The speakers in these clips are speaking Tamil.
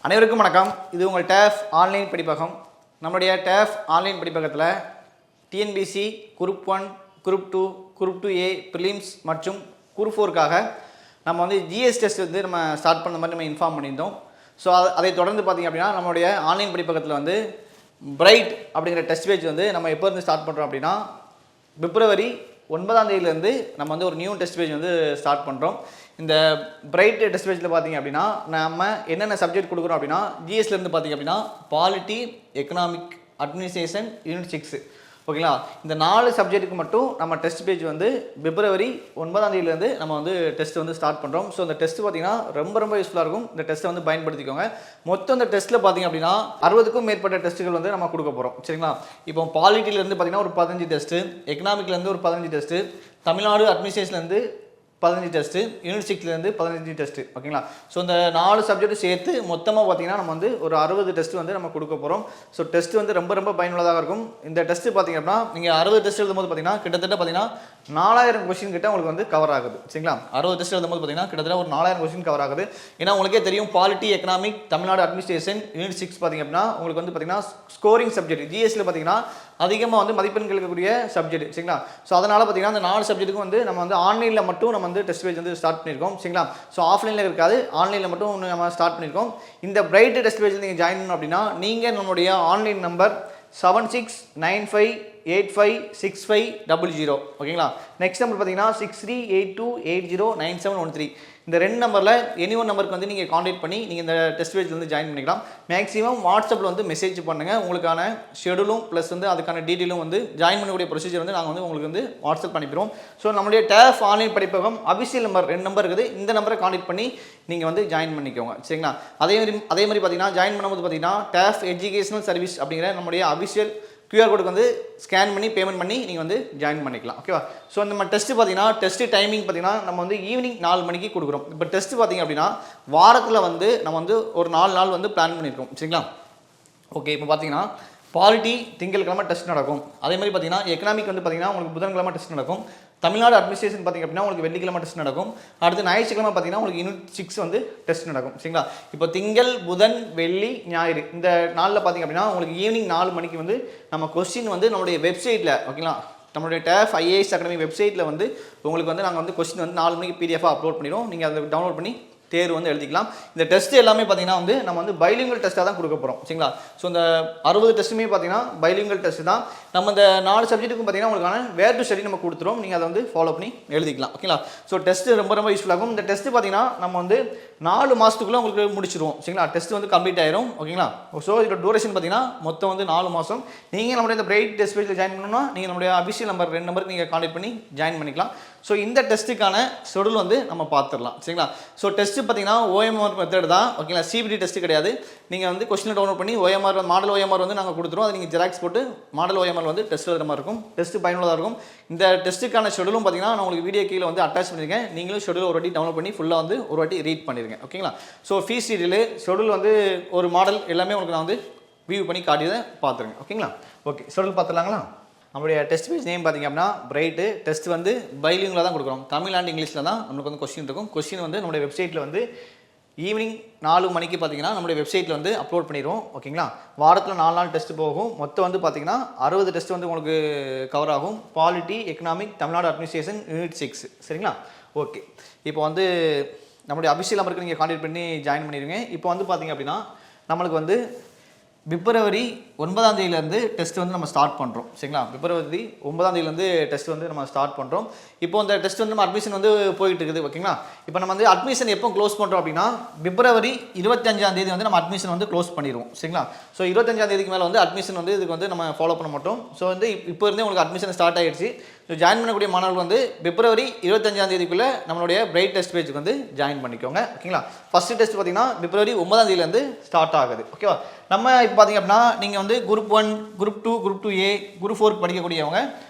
அனைவருக்கும் வணக்கம். இது உங்கள் டேஃப் ஆன்லைன் படிப்பகம். நம்மளுடைய டேஃப் ஆன்லைன் படிப்பகத்தில் TNPSC group 1, group 2, group 2A prelims மற்றும் குரூப் 4க்காக நம்ம வந்து ஜிஎஸ் டெஸ்ட் வந்து நம்ம ஸ்டார்ட் பண்ண மாதிரி நம்ம இன்ஃபார்ம் பண்ணியிருந்தோம். ஸோ அதை தொடர்ந்து பார்த்திங்க அப்படின்னா நம்மளுடைய ஆன்லைன் படிப்பகத்தில் வந்து பிரைட் அப்படிங்கிற டெஸ்ட் பேஜ் வந்து நம்ம எப்போ இருந்து ஸ்டார்ட் பண்ணுறோம் அப்படின்னா பிப்ரவரி 9ஆம் தேதியிலேருந்து நம்ம வந்து ஒரு நியூ டெஸ்ட் பேஜ் வந்து ஸ்டார்ட் பண்ணுறோம். இந்த பிரைட் டெஸ்ட் பேஜில் பார்த்திங்க அப்படின்னா நம்ம என்னென்ன சப்ஜெக்ட் கொடுக்குறோம் அப்படின்னா ஜிஎஸ்லேருந்து பார்த்திங்க அப்படின்னா பாலிட்டி, எக்கனாமிக், அட்மினிஸ்ட்ரேஷன், யூனிட் 6 ஓகேங்களா. இந்த 4 சப்ஜெக்ட்டுக்கு மட்டும் நம்ம டெஸ்ட் பேஜ் வந்து பிப்ரவரி 9ஆம் தேதியிலேருந்து நம்ம வந்து டெஸ்ட் வந்து ஸ்டார்ட் பண்ணுறோம். ஸோ இந்த டெஸ்ட் பார்த்திங்கன்னா ரொம்ப யூஸ்ஃபுல்லாக இருக்கும். இந்த டெஸ்ட்டை வந்து பயன்படுத்திக்கோங்க. மொத்தம் இந்த டெஸ்ட்டில் பார்த்திங்க அப்படின்னா 60க்கும் மேற்பட்ட டெஸ்ட்டுகள் வந்து நம்ம கொடுக்க போகிறோம். சரிங்களா. இப்போ பாலிட்டிலேருந்து பார்த்திங்கன்னா ஒரு 15 டெஸ்ட்டு, எக்கனாமிக்லேருந்து ஒரு 15 test, Tamil Nadu அட்மினிஸ்ட்ரேஷன்லேருந்து 15 test, unit 6லேருந்து 15 test ஓகேங்களா. ஸோ இந்த 4 சப்ஜெக்ட்டு சேர்த்து மொத்தமாக பார்த்திங்கன்னா நம்ம வந்து ஒரு 60 டெஸ்ட் வந்து நம்ம கொடுக்க போகிறோம். ஸோ டெஸ்ட் வந்து ரொம்ப பயனுள்ளதாக இருக்கும். இந்த டெஸ்ட்டு பார்த்திங்க அப்படின்னா நீங்கள் 60 டெஸ்ட் எழுதும்போது பார்த்திங்கன்னா கிட்டத்தட்ட பார்த்திங்கன்னா 4000 கொஸ்டின் கிட்ட உங்களுக்கு வந்து கவர் ஆகுது. சரிங்களா. 60 டெஸ்ட் எழுதும்போது பார்த்திங்கன்னா கிட்டத்தட்ட ஒரு 4000 கொஸ்டின் கவர் ஆகுது. ஏன்னா உங்களுக்கே தெரியும் polity, economic, Tamil Nadu administration, unit 6 பார்த்திங்க அப்படின்னா உங்களுக்கு வந்து பார்த்திங்கன்னா ஸ்கோரிங் சப்ஜெக்ட். ஜிஎஸ்சியில் பார்த்திங்கன்னா அதிகமாக வந்து மதிப்பெண்கள் இருக்கக்கூடிய சப்ஜெக்ட். சரிங்களா. ஸோ அதனால் பார்த்திங்கன்னா அந்த 4 சப்ஜெக்ட்டுக்கும் வந்து நம்ம வந்து ஆன்லைனில் மட்டும் நம்ம வந்து டெஸ்ட் பேஜ் வந்து ஸ்டார்ட் பண்ணியிருக்கோம். சரிங்களா. ஸோ ஆஃப்லைனில் இருக்காது, ஆன்லைனில் மட்டும் நம்ம ஸ்டார்ட் பண்ணியிருக்கோம். இந்த பிரைட் டெஸ்ட் பேஜில் நீங்கள் ஜாயின் பண்ணணும் அப்படின்னா நீங்கள் நம்மளுடைய ஆன்லைன் நம்பர் 7695856500 ஓகேங்களா. நெக்ஸ்ட் நம்பர் பார்த்தீங்கன்னா 6382809713. இந்த 2 நம்பரில் எனி ஒன் நம்பருக்கு வந்து நீங்கள் காண்டாக்ட் பண்ணி நீங்கள் இந்த டெஸ்ட் பேஜில் வந்து ஜாயின் பண்ணிக்கலாம். மேக்ஸிமம் வாட்ஸ்அப்பில் வந்து மெசேஜ் பண்ணுங்கள். உங்களுக்கான ஷெடியூலும் ப்ளஸ் வந்து அதுக்கான டீட்டெயிலும் வந்து ஜாயின் பண்ணக்கூடிய ப்ரொசீஜர் வந்து நாங்கள் வந்து உங்களுக்கு வந்து வாட்ஸ்அப் பண்ணிக்கிறோம். ஸோ நம்மளுடைய TAF online படிப்பகம் official number 2 number இருக்குது. இந்த நம்பரை காண்டாக்ட் பண்ணி நீங்கள் வந்து ஜாயின் பண்ணிக்கோங்க. சரிங்களா. அதே மாதிரி பார்த்தீங்கன்னா ஜாயின் பண்ணும்போது பார்த்தீங்கன்னா டேஃப் எஜுகேஷனல் சர்வீஸ் அப்படிங்கிற நம்மளுடைய அபிஷியல் QR கோடுக்கு வந்து ஸ்கேன் பண்ணி பேமெண்ட் பண்ணி நீங்கள் வந்து ஜாயின் பண்ணிக்கலாம். ஓகேவா. ஸோ நம்ம டெஸ்ட்டு பார்த்தீங்கன்னா டெஸ்ட்டு டைமிங் பார்த்தீங்கன்னா நம்ம வந்து ஈவினிங் 4 மணிக்கு கொடுக்குறோம். இப்போ டெஸ்ட்டு பார்த்திங்க அப்படின்னா வாரத்தில் வந்து நம்ம வந்து ஒரு 4 நாள் வந்து பிளான் பண்ணியிருக்கோம். சரிங்களா. ஓகே. இப்போ பார்த்தீங்கன்னா பாலிட்டி திங்கட்கிழமை டெஸ்ட் நடக்கும். அதே மாதிரி பார்த்தீங்கன்னா எக்கனாமிக் வந்து பார்த்தீங்கன்னா உங்களுக்கு புதன்கிழமை டெஸ்ட் நடக்கும். தமிழ்நாடு அட்மினிஸ்ட்ரேஷன் பார்த்திங்க அப்படின்னா உங்களுக்கு வெள்ளிக்கிழமை டெஸ்ட் நடக்கும். அடுத்து ஞாயிற்றுக்கிழமை பார்த்தீங்கன்னா உங்களுக்கு யூனிட் 6 வந்து டெஸ்ட் நடக்கும். சரிங்களா. இப்போ திங்கள், புதன், வெள்ளி, ஞாயிறு இந்த நாளில் பார்த்திங்க அப்படின்னா உங்களுக்கு ஈவினிங் 4 மணிக்கு வந்து நம்ம கொஸ்டின் வந்து நம்மளுடைய வெப்சைட்டில் ஓகேங்களா நம்மளுடைய டேஃப் ஐஏஎஸ் அகாடமி வெப்சைட்டில் வந்து உங்களுக்கு வந்து நாங்கள் வந்து கொஸ்டின் வந்து 4 மணிக்கு PDF அப்லோட் பண்ணிடுவோம். நீங்கள் அதை டவுன்லோட் பண்ணி தேர்வு வந்து எழுதிக்கலாம். இந்த டெஸ்ட் எல்லாமே பார்த்தீங்கன்னா வந்து நம்ம வந்து பைலிங்குவல் டெஸ்ட்டாக தான் கொடுக்க போகிறோம். சரிங்களா. ஸோ இந்த 60 டெஸ்ட்டுமே பார்த்தீங்கன்னா பைலிங்குவல் டெஸ்ட் தான். நம்ம இந்த 4 சப்ஜெக்ட்டுக்கும் பார்த்தீங்கன்னா உங்களுக்கான வேர் டு ஸ்டடி நம்ம கொடுத்துருவோம். நீங்கள் அதை வந்து ஃபாலோ பண்ணி எழுதிக்கலாம். ஓகேங்களா. ஸோ டெஸ்ட்டு ரொம்ப யூஸ்ஃபுல்லாகும். இந்த டெஸ்ட்டு பார்த்தீங்கன்னா நம்ம வந்து 4 மாதத்துக்குள்ளே உங்களுக்கு முடிச்சிருவோம். சரிங்களா. டெஸ்ட் வந்து கம்ப்ளீட் ஆயிரும். ஓகேங்களா. ஸோ இதோட டூரேஷன் பார்த்தீங்கன்னா மொத்தம் வந்து 4 மாதம். நீங்கள் நம்மளுடைய இந்த பிரைட் டெஸ்ட் பேஜில் ஜாயின் பண்ணணும்னா நீங்கள் நம்மளுடைய அபிஷியல் நம்பர் 2 நம்பருக்கு நீங்கள் கான்டாக்ட் பண்ணி ஜாயின் பண்ணிக்கலாம். ஸோ இந்த டெஸ்ட்டுக்கான ஷெடியூல் வந்து நம்ம பார்த்துடலாம். சரிங்களா. ஸோ டெஸ்ட்டு பார்த்தீங்கன்னா OMR மெத்தட் தான். ஓகேங்களா. CBT டெஸ்ட்டு கிடையாது. நீங்கள் வந்து கொஸ்டின் டவுன்லோட் பண்ணி OMR மாடல் OMR வந்து நாங்கள் கொடுத்துருவோம். அதை நீங்கள் ஜெராக்ஸ் போட்டு மாடல் OMR வந்து டெஸ்ட் எழுதுற மாதிரி இருக்கும். டெஸ்ட்டு பயனுள்ளதாக இருக்கும். இந்த டெஸ்ட்டுக்கான ஷெடியூலும் பார்த்தீங்கன்னா நான் உங்களுக்கு வீடியோ கீழே வந்து அட்டாச் பண்ணியிருக்கேன். நீங்களும் ஷெடியூல் ஒரு வாட்டி டவுன்லோட் பண்ணி ஃபுல்லாக வந்து ஒரு வாட்டி ரீட் பண்ணிடுங்க. ஓகேங்களா. ஸோ ஃபீஸ் டீட்டெயிலு ஷெடியூல் வந்து ஒரு மாடல் எல்லாமே உங்களுக்கு நான் வந்து வியூ பண்ணி காட்டியதை பார்த்துருங்க. ஓகேங்களா. ஓகே. ஷெடியூல் பார்த்துலாங்களா. நம்மளுடைய டெஸ்ட் பேஜ் நேம் பார்த்திங்க அப்படின்னா பிரைட்டு. டெஸ்ட் வந்து பைலிங்குவலாக தான் கொடுக்குறோம். தமிழ் அண்ட் இங்கிலீஷில் தான் நம்மளுக்கு வந்து கொஸ்டின் இருக்கும். கொஸ்டின் வந்து நம்மளுடைய வெப்சைட்டில் வந்து ஈவினிங் 4 மணிக்கு பார்த்தீங்கன்னா நம்மளுடைய வெப்சைட்டில் வந்து அப்லோட் பண்ணிடுவோம். ஓகேங்களா. வாரத்தில் 4 நாள் டெஸ்ட் போகும். மொத்தம் வந்து பார்த்தீங்கன்னா 60 டெஸ்ட் வந்து உங்களுக்கு கவர் ஆகும். Polity, economic, Tamil Nadu administration, unit 6. சரிங்களா. ஓகே. இப்போ வந்து நம்மளுடைய அபிஷியல் நம்பருக்கு நீங்கள் கான்டாக்ட் பண்ணி ஜாயின் பண்ணிடுங்க. இப்போ வந்து பார்த்திங்க அப்படின்னா நம்மளுக்கு வந்து பிப்ரவரி 9ஆம் தேதியிலேருந்து டெஸ்ட் வந்து நம்ம ஸ்டார்ட் பண்ணுறோம். சரிங்களா. பிப்ரவரி 9ஆம் தேதியிலேருந்து டெஸ்ட் வந்து நம்ம ஸ்டார்ட் பண்ணுறோம். இப்போ இந்த டெஸ்ட் வந்து நம்ம அட்மிஷன் வந்து போயிட்டு இருக்குது. ஓகேங்களா. இப்போ நம்ம வந்து அட்மிஷன் எப்போ க்ளோஸ் பண்ணுறோம் அப்படின்னா பிப்ரவரி 25ஆம் தேதி வந்து நம்ம அட்மிஷன் வந்து க்ளோஸ் பண்ணிடுவோம். சரிங்களா. ஸோ 25ஆம் தேதிக்கு மேலே வந்து அட்மிஷன் வந்து இதுக்கு வந்து நம்ம ஃபாலோ பண்ண மாட்டோம். ஸோ வந்து இப்போ இருந்தே உங்களுக்கு அட்மிஷன் ஸ்டார்ட் ஆகிடுச்சு. ஸோ ஜாயின் பண்ணக்கூடிய மாணவர்கள் வந்து பிப்ரவரி 25ஆம் தேதிக்குள்ளே நம்மளுடைய பிரைட் டெஸ்ட் பேஜுக்கு வந்து ஜாயின் பண்ணிக்கோங்க. ஓகேங்களா. ஃபஸ்ட்டு டெஸ்ட் பார்த்தீங்கன்னா பிப்ரவரி 9ஆம் தேதியிலேருந்து ஸ்டார்ட் ஆகுது. ஓகேவா. நம்ம இப்போ பார்த்திங்க அப்படின்னா நீங்கள் வந்து group 1, group 2, group 2A, group 4 படிக்கக்கூடியவங்க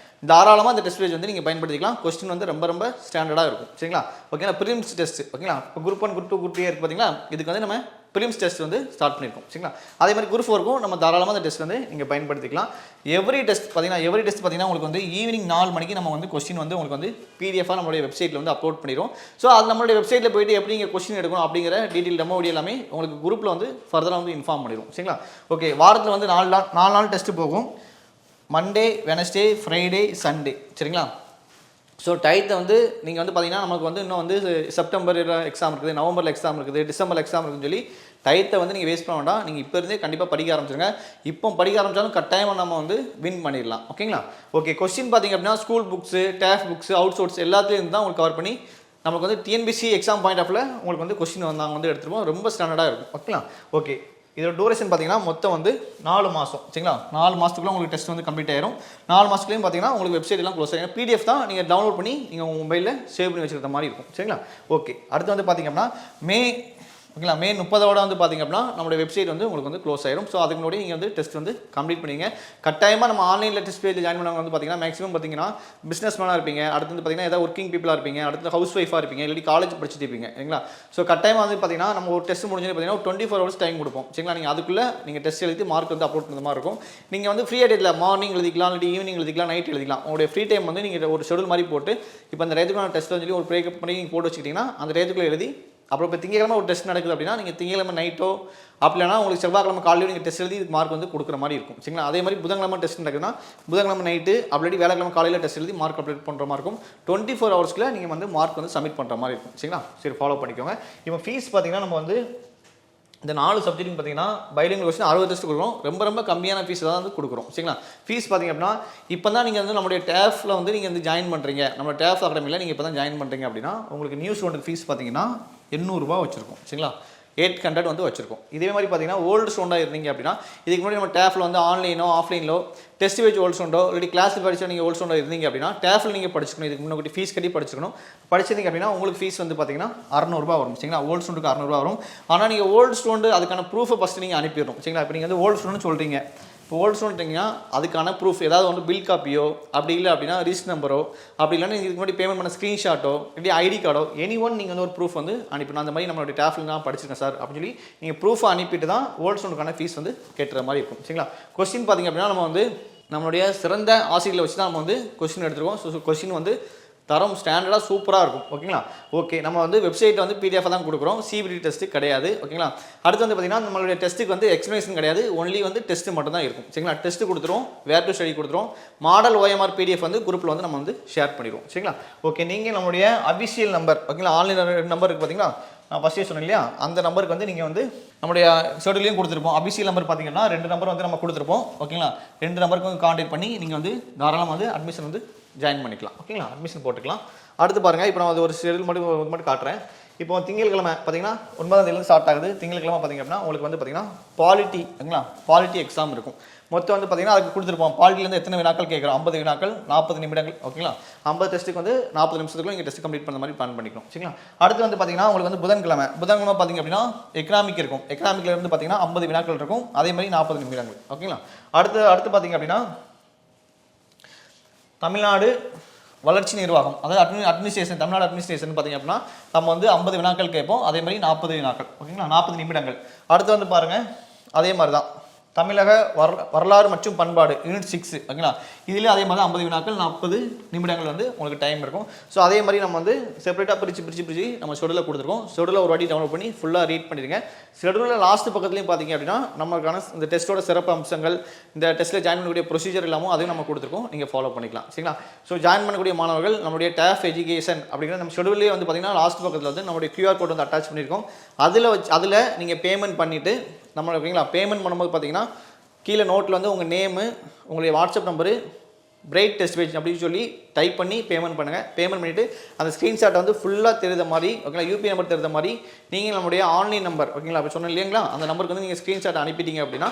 தாராளமாக அந்த டெஸ்ட் பேஜ் வந்து நீங்கள் பயன்படுத்திக்கலாம். கொஸ்டின் வந்து ரொம்ப ரொம்ப ஸ்டாண்டர்டாக இருக்கும். சரிங்களா? ஓகேங்களா? ப்ரிலிம்ஸ் டெஸ்ட் ஓகேங்களா? இப்போ குரூப் 1 குரூப் 2 குரூப் 3 இருக்குது பார்த்தீங்களா, இதுக்கு வந்து நம்ம ப்ரிலிம்ஸ் டெஸ்ட் வந்து ஸ்டார்ட் பண்ணியிருக்கோம். சரிங்களா? அதே மாதிரி குரூப் 4க்கும் நம்ம தாராளமாக அந்த டெஸ்ட் வந்து நீங்கள் பயன்படுத்திக்கலாம். எவ்ரி டெஸ்ட் பார்த்தீங்கன்னா உங்களுக்கு வந்து ஈவினிங் 4 மணிக்கு நம்ம வந்து கொஸ்டின் வந்து உங்களுக்கு வந்து பிடிஎஃபாக நம்மளுடைய வெப்சைட்டில் வந்து அப்லோட் பண்ணிடுவோம். ஸோ அது நம்மளுடைய வெப்சைட்டில் போயிட்டு எப்படி நீங்கள் கொஸ்டின் எடுக்கணும் அப்படிங்கிற டீட்டெயில் டெமோ வீடியோ எல்லாமே உங்களுக்கு குரூப்பில் வந்து ஃபர்தராக வந்து இன்ஃபார்ம் பண்ணிடுவோம். சரிங்களா? ஓகே, வாரத்தில் வந்து 4 நாள் டெஸ்ட்டு போகும். Monday, Wednesday, Friday, Sunday. சரிங்களா? ஸோ டயத்தை வந்து நீங்கள் வந்து பார்த்தீங்கன்னா நமக்கு வந்து இன்னும் வந்து செப்டம்பரில் எக்ஸாம் இருக்குது, நவம்பரில் எக்ஸாம் இருக்குது, டிசம்பரில் எக்ஸாம் இருக்குதுன்னு சொல்லி டயத்தை வந்து நீங்கள் வேஸ்ட் பண்ண வேண்டாம். நீங்கள் இப்போ இருந்தே கண்டிப்பாக படிக்க ஆரம்பிச்சிருங்க. இப்போ படிக்க ஆரம்பித்தாலும் கட்டாயமாக நம்ம வந்து வின் பண்ணிடலாம். ஓகேங்களா? ஓகே, கொஸ்டின் பார்த்தீங்க அப்படின்னா school books, TAF books, outsource எல்லாத்துலேயும் தான் உங்களுக்கு கவர் பண்ணி நமக்கு வந்து டிஎன்பிசி எக்ஸாம் பாயிண்ட் ஆஃப்ல உங்களுக்கு வந்து கொஸ்டின் வந்து நாங்கள் வந்து எடுத்துருப்போம். ரொம்ப ஸ்டாண்டர்டாக இருக்கும். ஓகேங்களா? ஓகே, இதோட டூரேஷன் பார்த்தீங்கன்னா மொத்தம் வந்து 4 மாதம். சரிங்களா? 4 மாதத்துக்குள்ள உங்களுக்கு டெஸ்ட் வந்து கம்ப்ளீட் ஆயிரும். 4 மாதத்துலேயும் பார்த்தீங்கன்னா உங்களுக்கு வெப்சைட் எல்லாம் க்ளோஸ் ஆகிடும். பிடிஎஃப் தான் நீங்கள் டவுன்லோட் பண்ணி நீங்கள் உங்கள் மொபைலில் சேவ் பண்ணி வச்சுருக்க மாதிரி இருக்கும். சரிங்களா? ஓகே, அடுத்து வந்து பார்த்தீங்க அப்படின்னா ஓகேங்களா, மே 30ஓட வந்து பார்த்திங்க அப்படின்னா நம்மளுடைய வெப்சைட் வந்து உங்களுக்கு வந்து க்ளோஸ் ஆயிரும். ஸோ அதுக்கு முன்னாடி நீங்கள் வந்து டெஸ்ட் வந்து கம்ப்ளீட் பண்ணிங்க. கட்டாயமாக நம்ம ஆன்லைனில் டெஸ்ட் பேஜ் ஜாயின் பண்ணவங்க வந்து பார்த்திங்கன்னா மேக்ஸிமம் பார்த்திங்கன்னா பிஸ்னஸ் மேனாக இருப்பீங்க, அடுத்து வந்து பார்த்திங்கன்னா ஏதாவது ஒர்க்கிங் பீப்பிளாக இருப்பீங்க, அடுத்து ஹவுஸ் ஒய்ஃபாக இருப்பீங்க, இல்லாட்டி காலேஜ் படிச்சுட்டு இருப்பீங்க. சரிங்களா? ஸோ கட்டாயமாக வந்து பார்த்திங்கன்னா நம்ம ஒரு டெஸ்ட் முடிஞ்சு பார்த்திங்கன்னா ஒரு 24 hours டைம் கொடுப்போம். சரிங்களா? நீங்கள் அதுக்குள்ளே நீங்கள் டெஸ்ட் எழுதி மார்க் வந்து அப்லோட் பண்ணுற மாதிரி இருக்கும். நீங்கள் வந்து ஃப்ரீ டேட்டில் மார்னிங் எழுதிக்கலாம், இல்லாட்டி ஈவினிங் எழுதிக்கலாம், நைட் எழுதிக்கலாம். உங்களுடைய ஃப்ரீ டைம் வந்து நீங்கள் ஒரு ஷெடியூல் மாதிரி போட்டு இப்போ அந்த ரேத்துக்குள்ள டெஸ்ட் சொல்லி ஒரு பிரேக்கப் பண்ணி நீங்கள் போட்டு வச்சுக்கிட்டிங்கன்னா அந்த ரேத்துக்குள்ளே எழுதி அப்புறம் இப்போ திங்கக்கிழமை ஒரு டெஸ்ட் நடக்குது அப்படின்னா நீங்கள் திங்கக்கிழமை நைட்டோ அப்படி இல்லைனா உங்களுக்கு செவ்வாய்க்கிழமை காலையில நீங்கள் டெஸ்ட் எழுதி இதுக்கு மார்க் வந்து கொடுக்குற மாதிரி இருக்கும். சரிங்களா? அதே மாதிரி புதன்கிழமை டெஸ்ட் நடக்குதுன்னா புதன்கிழமை நைட்டு அப்படி வேலைக்கிழமை காலையில் டெஸ்ட் எழுதி மார்க் அப்டேட் பண்ணுற மாதிரி இருக்கும். 24 hours நீங்கள் வந்து மார்க் வந்து சப்மிட் பண்ணுற மாதிரி இருக்கும். சரிங்களா? சரி, ஃபாலோ பண்ணிக்கோங்க. இப்போ ஃபீஸ் பார்த்தீங்கன்னா நம்ம வந்து இந்த 4 சப்ஜெக்ட்டுக்கு பார்த்தீங்கன்னா பைலிங்குவல் கொஸ்டின் 60 டெஸ்ட் கொடுக்குறோம். ரொம்ப கம்மியான ஃபீஸ் தான் வந்து கொடுக்குறோம். சரிங்களா? ஃபீஸ் பார்த்தீங்க அப்படின்னா இப்போ தான் நீங்கள் வந்து நம்மளுடைய டேஃபில் வந்து நீங்கள் வந்து ஜாயின் பண்ணுறீங்க, நம்ம டேஃப் அகாடமியில் நீங்கள் இப்போ தான் ஜாயின் பண்ணுறீங்க அப்படின்னா உங்களுக்கு நியூ ஸ்டூடெண்ட் ஃபீஸ் பார்த்தீங்கன்னா 800 ரூபா வச்சுருக்கோம். சரிங்களா? 800 வந்து வச்சிருக்கோம். இதே மாதிரி பார்த்தீங்கன்னா ஓல்டு ஸ்டூடெண்டாக இருந்தீங்க அப்படின்னா இதுக்கு முன்னாடி நம்ம டேஃபில் வந்து ஆன்லைனோ ஆஃப்லைனோ டெஸ்ட் வச்சு ஓல்டு ஸ்டூடெண்டோ இல்லாட்டி கிளாஸில் படிச்சா நீங்கள் ஓல்டு ஸ்டூடெண்டாக இருந்தீங்க அப்படின்னா டேஃபில் நீங்கள் படிச்சுக்கணும். இதுக்கு முன்னாடி ஃபீஸ் கட்டி படிச்சுக்கணும். படிச்சிருந்தீங்க அப்படின்னா உங்களுக்கு ஃபீஸ் வந்து பார்த்தீங்கன்னா 600 ரூபா வரும். சரிங்களா? ஓல்டு ஸ்டூடெண்ட்டுக்கு 600 ரூபா வரும். ஆனால் நீங்கள் ஓல்டு ஸ்டூடெண்ட் அதுக்கான ப்ரூஃபை ஃபஸ்ட்டு நீங்கள் அனுப்பிடணும். சரிங்களா? இப்போ நீங்கள் வந்து ஓல்டு ஸ்டூடெண்ட் சொல்கிறீங்க, இப்போ ஓல்டு ஸ்டூடெண்ட்டிங்கன்னா அதுக்கான ப்ரூஃப் ஏதாவது வந்து பில் காப்பியோ அப்படி இல்லை அப்படின்னா ரிஜிஸ்டர் நம்பரோ அப்படி இல்லைன்னா இதுக்கு முன்னாடி பேமெண்ட் பண்ண ஸ்க்ரீன்ஷாட்டோ இல்லை ஐடி கார்டோ எனி ஒன் நீங்கள் வந்து ஒரு ப்ரூஃப் வந்து அனுப்பிடணும். அந்த மாதிரி நம்மளுடைய டேஃபில் தான் படிச்சிருக்கேன் சார் அப்படின்னு சொல்லி நீங்கள் ப்ரூஃபை அனுப்பிட்டு தான் ஓல்டு ஸ்டூடெண்ட்டுக்கான ஃபீஸ் வந்து கேட்டுற மாதிரி இருக்கும். சரிங்களா? கொஸ்டின் பார்த்திங்க அப்படின்னா நம்ம வந்து நம்மளுடைய சிறந்த ஆசிரியர்களை வச்சு தான் நம்ம வந்து கொஸ்டின் எடுத்துருக்கோம். ஸோ கொஸ்டின் வந்து தரம் ஸ்டாண்டர்டாக சூப்பராக இருக்கும். ஓகேங்களா? ஓகே, நம்ம வந்து வெப்சைட்டில் வந்து பிடிஎஃப் தான் கொடுக்குறோம். சிபிடி டெஸ்ட்டு கிடையாது. ஓகேங்களா? அடுத்து வந்து பார்த்திங்கன்னா நம்மளுடைய டெஸ்ட்டுக்கு வந்து எக்ஸ்ப்ளனேஷன் கிடையாது, ஒன்லி வந்து டெஸ்ட்டு மட்டும் தான் இருக்கும். சரிங்களா? டெஸ்ட்டு கொடுத்துருவோம், வேர் டு ஸ்டடி கொடுத்துருவோம், மாடல் OMR பிடிஎஃப் வந்து குரூப்பில் வந்து நம்ம வந்து ஷேர் பண்ணிடுவோம். சரிங்களா? ஓகே, நீங்கள் நம்மளுடைய அஃபிஷியல் நம்பர் ஓகேங்களா, ஆன்லைன் நம்பருக்கு பார்த்தீங்கன்னா நான் ஃபஸ்ட்டே சொன்னேன் இல்லையா, அந்த நம்பருக்கு வந்து நீங்கள் வந்து நம்மளுடைய ஷெடியூலையும் கொடுத்துருப்போம். அபிஷியல் நம்பர் பார்த்தீங்கன்னா 2 நம்பர் வந்து நம்ம கொடுத்துருப்போம். ஓகேங்களா? 2 நம்பருக்கு வந்து கான்டாக்ட் பண்ணி நீங்கள் வந்து தாராளமாக வந்து அட்மிஷன் வந்து ஜாயின் பண்ணிக்கலாம். ஓகேங்களா? அட்மிஷன் போட்டுக்கலாம். அடுத்து பாருங்கள், இப்போ நான் ஒரு ஷெடியூல் மட்டும் காட்டுறேன். இப்போ திங்கட்கிழமை பார்த்தீங்கன்னா 9ஆம் தேதியிலேருந்து ஸ்டார்ட் ஆகுது. திங்கட்கிழமை பார்த்தீங்க அப்படின்னா உங்களுக்கு வந்து பார்த்தீங்கன்னா பாலிட்டி ஓகேங்களா, பாலிட்டி எக்ஸாம் இருக்கும். மொத்தம் வந்து பார்த்தீங்கன்னா அதுக்கு கொடுத்துருப்போம். பாலிட்டிலேருந்து எத்தனை வினாக்கள் கேட்குறோம், 50 வினாக்கள் 40 நிமிடங்கள். ஓகேங்களா? 50 டெஸ்ட்டுக்கு வந்து 40 நிமிஷத்துக்குள்ள நீங்கள் டெஸ்ட் கம்ப்ளீட் பண்ண மாதிரி பிளான் பண்ணிக்கணும். சரிங்களா? அடுத்து வந்து பார்த்தீங்கன்னா உங்களுக்கு வந்து புதன்கிழமை பார்த்தீங்க அப்படின்னா எக்கனாமிக் இருக்கும். எக்கனாமிக்கில் இருந்து பார்த்தீங்கன்னா 50 வினாக்கள் இருக்கும், அதே மாதிரி 40 நிமிடங்கள். ஓகேங்களா? அடுத்து பார்த்தீங்க அப்படின்னா தமிழ்நாடு வளர்ச்சி நிர்வாகம், அதாவது அட்மினிஸ்ட்ரேஷன், தமிழ்நாடு அட்மினிஸ்ட்ரேஷன் பார்த்தீங்க அப்படின்னா நம்ம வந்து 50 வினாக்கள் கேட்போம், அதே மாதிரி 40 வினாக்கள். ஓகேங்களா? 40 நிமிடங்கள். அடுத்து வந்து பாருங்கள் அதே மாதிரி தான் தமிழக வரலாறு மற்றும் பண்பாடு யூனிட் 6. ஓகேங்களா? இதுலேயே அதே மாதிரி 50 வினாக்கள் 40 நிமிடங்கள் வந்து உங்களுக்கு டைம் இருக்கும். ஸோ அதே மாதிரி நம்ம வந்து செப்பரேட்டாக பிரித்து நம்ம ஷெடியூலில் கொடுத்துருக்கோம். ஷெடியூலில் ஒரு வாட்டி டவுன்லோட் பண்ணி ஃபுல்லாக ரீட் பண்ணிடுங்க. ஷெடியூலில் லாஸ்ட் பக்கத்துலையும் பார்த்தீங்க அப்படின்னா நமக்கான இந்த டெஸ்ட்டோட சிறப்பு அம்சங்கள், இந்த டெஸ்ட்டில் ஜாயின் பண்ணக்கூடிய ப்ரொசீஜர் இல்லாமல் அதையும் நம்ம கொடுத்துருக்கோம், நீங்கள் ஃபாலோ பண்ணிக்கலாம். சரிங்களா? ஸோ ஜாயின் பண்ணக்கூடிய மாணவர்கள் நம்மளுடைய டேஃப் எஜுகேஷன் அப்படிங்கிற நம்ம ஷெடியூல்லேயே வந்து பார்த்தீங்கன்னா லாஸ்ட் பக்கத்தில் வந்து நம்மளுடைய QR கோட் வந்து அட்டாச் பண்ணியிருக்கோம். அதில் நீங்கள் பேமெண்ட் பண்ணிவிட்டு நம்ம ஓகேங்களா, பேமெண்ட் பண்ணும்போது பார்த்தீங்கன்னா கீழே நோட்டில் வந்து உங்கள் நேமு, உங்களுடைய WhatsApp number, bright test page அப்படின்னு சொல்லி டைப் பண்ணி பேமெண்ட் பண்ணுங்கள். பேமெண்ட் பண்ணிவிட்டு அந்த ஸ்க்ரீன்ஷாட்டை வந்து ஃபுல்லாக தெரிந்த மாதிரி ஓகேங்களா, UPI நம்பர் தெரிந்த மாதிரி நீங்கள் நம்மளுடைய ஆன்லைன் நம்பர் ஓகேங்களா, அப்போ சொன்னேன் இல்லைங்களா, அந்த நம்பருக்கு வந்து நீங்கள் ஸ்க்ரீன்ஷாட் அனுப்பிட்டீங்க அப்படின்னா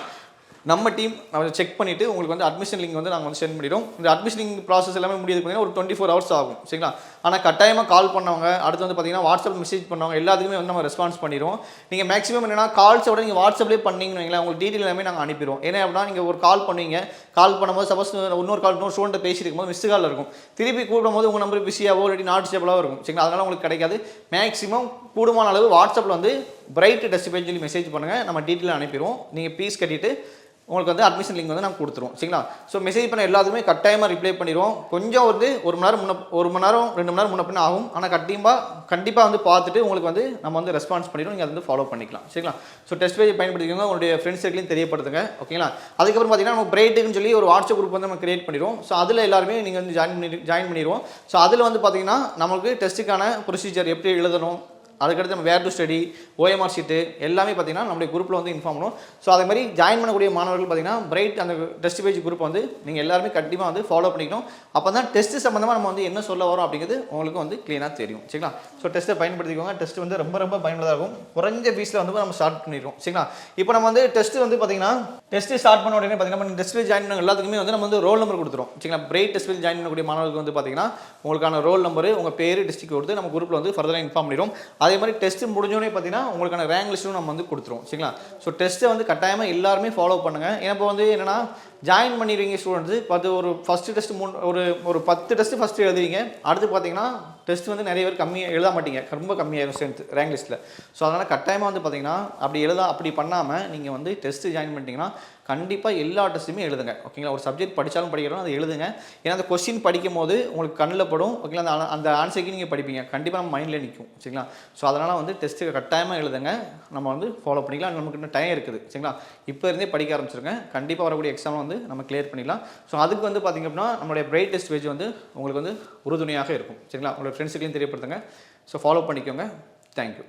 நம்ம டீம் செக் பண்ணிவிட்டு உங்களுக்கு வந்து அட்மிஷன் லிங்க் வந்து நாங்கள் வந்து சென்ட் பண்ணிடுவோம். இந்த அட்மிஷன் லிங்க் ப்ராசஸ் எல்லாமே முடியுது பார்த்தீங்கன்னா ஒரு 24 hours ஆகும். சரிங்களா? ஆனால் கட்டாயமாக கால் பண்ணவங்க, அடுத்து வந்து பார்த்தீங்கன்னா வாட்ஸ்அப் மெசேஜ் பண்ணவங்க எல்லாத்துக்குமே வந்து நம்ம ரெஸ்பான்ஸ் பண்ணிடுவோம். நீங்கள் மேக்ஸிமம் என்னன்னா கால்ஸோட நீங்கள் வாட்ஸ்அப்லேயே பண்ணீங்கன்னு வைங்களேன், உங்களுக்கு டீட்டெயில் எல்லாமே நாங்கள் அனுப்பிடுவோம். ஏன்னா அப்படின்னா நீங்கள் ஒரு கால் பண்ணுவீங்க, கால் பண்ணும்போது சப்போஸ் இன்னொரு ஸ்டூடெண்ட் பேசியிருக்கும் போது மிஸ் கால் இருக்கும், திருப்பி கூடும்போது உங்கள் நம்பர் பிஸியாவோ இல்லாட்டி நாட் ஸ்டேபிளாக இருக்கும். சரிங்களா? அதனால் உங்களுக்கு கிடைக்காது. மேக்ஸிமம் கூடுமான அளவு வாட்ஸ்அப்பில் வந்து பிரைட் டெஸ்ட் பேஜ் சொல்லி மெசேஜ் பண்ணுங்கள், நம்ம டீட்டெயில் அனுப்பிடுவோம். நீங்கள் ஃபீஸ் கட்டிட்டு உங்களுக்கு வந்து அட்மிஷன் லிங்க் வந்து நாங்கள் கொடுத்துருவோம். சரிங்களா? ஸோ மெசேஜ் பண்ண எல்லாத்துக்குமே கட்டாயமாக ரிப்ளை பண்ணிடுவோம். கொஞ்சம் வந்து 1 மணி நேரம் 2 மணி நேரம் முன்ன பின்ன ஆகும். ஆனால் கண்டிப்பாக வந்து பார்த்துட்டு உங்களுக்கு வந்து நம்ம வந்து ரெஸ்பான்ஸ் பண்ணிடுவோம். நீங்கள் அதை வந்து ஃபாலோ பண்ணிக்கலாம். சரிங்களா? ஸோ டெஸ்ட் பேஜ் பயன்படுத்திக்கோங்க, உங்களுடைய ஃப்ரெண்ட்ஸ் சர்க்கிளையும் தெரியப்படுத்துங்க. ஓகேங்களா? அதுக்கப்புறம் பார்த்தீங்கன்னா நம்ம பிரைட்டுன்னு சொல்லி ஒரு வாட்ஸ்அப் குரூப் வந்து நம்ம கிரியேட் பண்ணிடுவோம். ஸோ அதில் எல்லாருமே நீங்கள் வந்து ஜாயின் பண்ணிடுவோம். ஸோ அதில் வந்து பார்த்தீங்கன்னா நமக்கு டெஸ்ட்டுக்கான ப்ரொசீஜர் எப்படி எழுதணும், அதுக்கடுத்து நம்ம வேர் டு ஸ்டடி, ஓஎம்ஆர் ஷீட்டு எல்லாமே பார்த்தீங்கன்னா நம்மளுடைய குரூப்பில் வந்து இன்ஃபார்ம் பண்ணுவோம். ஸோ அதே மாதிரி ஜாயின் பண்ணக்கூடிய மாணவர்கள் பார்த்தீங்கன்னா பிரைட் அந்த டெஸ்ட் பேஜ் குரூப் வந்து நீங்கள் எல்லாருமே கண்டிப்பாக வந்து ஃபாலோ பண்ணிக்கணும். அப்போ தான் டெஸ்ட் சம்மந்தமாக நம்ம வந்து என்ன சொல்ல வரோம் அப்படிங்கிறது உங்களுக்கு வந்து க்ளீனாக தெரியும். சரிங்களா? ஸோ டெஸ்ட்டை பயன்படுத்திக்கோங்க. டெஸ்ட் வந்து ரொம்ப பயனுள்ளதாக இருக்கும். குறைஞ்ச ஃபீஸில் வந்து நம்ம ஸ்டார்ட் பண்ணிடுவோம். சரிங்களா? இப்போ நம்ம வந்து டெஸ்ட் வந்து பார்த்தீங்கன்னா டெஸ்ட் ஸ்டார்ட் பண்ண உடனே பார்த்தீங்கன்னா டெஸ்ட்டில் ஜாயின் பண்ண எல்லாத்துக்குமே வந்து நம்ம வந்து ரோல் நம்பர் கொடுத்துரும். சரிங்களா? பிரைட் டெஸ்ட்டில் ஜாயின் பண்ணக்கூடிய மாணவர்களுக்கு வந்து பார்த்தீங்கன்னா உங்களுக்கான ரோல் நம்பர், உங்கள் பேர், டிஸ்ட்ரிக்ட் கொடுத்து நம்ம குரூப்பில் வந்து ஃபர்தராக இன்ஃபார்ம் பண்ணிடுவோம். அதே மாதிரி டெஸ்ட் முடிஞ்சோடனே பார்த்தீங்கன்னா உங்களுக்கான ரேங்க் லிஸ்ட்டும் நம்ம வந்து கொடுத்துருவோம். சரிங்களா? ஸோ டெஸ்ட்டை வந்து கட்டாயமாக எல்லாருமே ஃபாலோ பண்ணுங்கள். ஏன்னா இப்போ வந்து என்னென்னா ஜாயின் பண்ணிடுவீங்க ஸ்டூடெண்ட்ஸ், பார்த்து ஒரு ஃபஸ்ட்டு டெஸ்ட் ஒரு 10 டெஸ்ட்டு ஃபஸ்ட்டு எழுதுவீங்க. அடுத்து பார்த்தீங்கன்னா டெஸ்ட் வந்து நிறைய பேர் கம்மியாக எழுத மாட்டீங்க, ரொம்ப கம்மியாகிடும் ஸ்ட்ரென்த் ரேங்க் லிஸ்ட்டில். ஸோ அதனால் கட்டாயமாக வந்து பார்த்தீங்கன்னா அப்படி பண்ணாமல் நீங்கள் வந்து டெஸ்ட்டு ஜாயின் பண்ணிட்டீங்கன்னா கண்டிப்பாக எல்லா டெஸ்ட்டுமே எழுதுங்க. ஓகேங்களா? ஒரு சப்ஜெக்ட் படித்தாலும் படிக்கிறோம் அதை எழுதுங்க. ஏன்னா அந்த கொஸ்டின் படிக்கும் போது உங்களுக்கு கண்ணில் படும். ஓகேங்களா? அந்த ஆன்சருக்கு நீங்கள் படிப்பீங்க, கண்டிப்பாக நம்ம மைண்டில் நிற்கும். சரிங்களா? ஸோ அதனால் வந்து டெஸ்ட்டு கட்டாயமாக எழுதுங்க. நம்ம வந்து ஃபாலோ பண்ணிக்கலாம். நமக்கு இன்னும் டைம் இருக்குது. சரிங்களா? இப்போ இருந்தே படிக்க ஆரம்பிச்சிருங்க. கண்டிப்பாக வரக்கூடிய எக்ஸாம் வந்து நம்ம கிளியர் பண்ணிடலாம். ஸோ அதுக்கு வந்து பார்த்திங்க அப்படின்னா நம்மளுடைய பிரைட் டெஸ்ட் பேஜ் வந்து உங்களுக்கு வந்து உறுதுணையாக இருக்கும். சரிங்களா? உங்களுடைய ஃப்ரெண்ட்ஸுக்களையும் தெரியப்படுத்துங்க. ஸோ ஃபாலோ பண்ணிக்கோங்க. தேங்க்யூ.